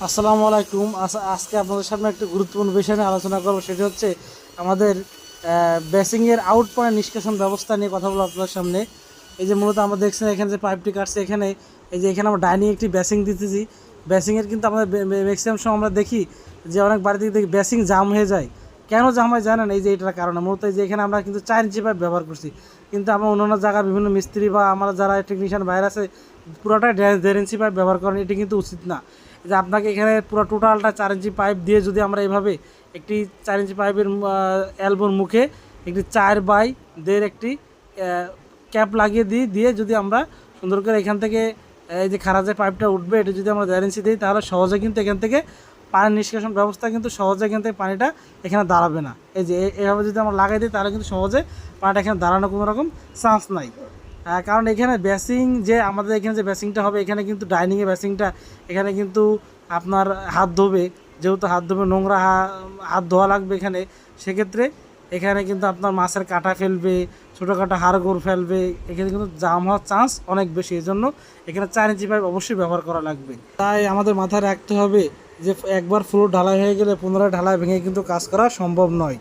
আসসালামু আলাইকুম। আজকে আপনাদের সামনে একটা গুরুত্বপূর্ণ বিষয় নিয়ে আলোচনা করব, সেটি হচ্ছে আমাদের বেসিংয়ের আউট পয়েন্ট নিষ্কাশন ব্যবস্থা নিয়ে কথা বলবো আপনাদের সামনে। এই যে মূলত আমরা দেখছেন এখানে যে পাইপটি কাটছে, এখানে এই যে এখানে আমরা ডাইনিং একটি বেসিং দিতেছি। বেসিংয়ের কিন্তু আমাদের ম্যাক্সিমাম সময় আমরা দেখি যে অনেক বাড়িতে দেখি বেসিং জাম হয়ে যায়। কেন জাম হয় জানেন? এই যে এটার কারণে মূলত এই যে এখানে আমরা কিন্তু 4 ইঞ্চি পাইপ ব্যবহার করছি, কিন্তু আমরা অন্যান্য জায়গায় বিভিন্ন মিস্ত্রি বা আমরা যারা টেকনিশিয়ান বাইরে আছে পুরোটাই 1.5 ইঞ্চি পাইপ ব্যবহার করেন। এটি কিন্তু উচিত না। যে আপনাকে এখানে পুরো টোটালটা 4 ইঞ্চি পাইপ দিয়ে যদি আমরা এইভাবে একটি 4 ইঞ্চি পাইপের এলবোর মুখে একটি 4/1.5 একটি ক্যাপ লাগিয়ে দিয়ে যদি আমরা সুন্দর করে এখান থেকে এই যে খারাপ যে পাইপটা উঠবে এটা যদি আমরা 1.5 ইঞ্চি দিই, তাহলে সহজে কিন্তু এখান থেকে পানি নিষ্কাশন ব্যবস্থা কিন্তু সহজে এখান থেকে পানিটা এখানে দাঁড়াবে না। এই যে এভাবে যদি আমরা লাগাই দিই, তাহলে কিন্তু সহজে পানিটা এখানে দাঁড়ানোর কোনো রকম চান্স নাই। কারণ এখানে বেসিং যে আমাদের এখানে যে বেসিংটা হবে, এখানে কিন্তু ডাইনিংয়ে বেসিংটা এখানে কিন্তু আপনার হাত ধোবে, যেহেতু হাত ধোবে নোংরা হাত ধোয়া লাগবে এখানে। সেক্ষেত্রে এখানে কিন্তু আপনার মাছের কাঁটা ফেলবে, ছোটোখাটো হাড়গোড় ফেলবে, এখানে কিন্তু জাম হওয়ার চান্স অনেক বেশি। এই জন্য এখানে 4 ইঞ্চি পাইপ অবশ্যই ব্যবহার করা লাগবে। তাই আমাদের মাথায় রাখতে হবে যে একবার ফ্লোর ঢালাই হয়ে গেলে পুনরায় ঢালাই ভেঙে কিন্তু কাজ করা সম্ভব নয়।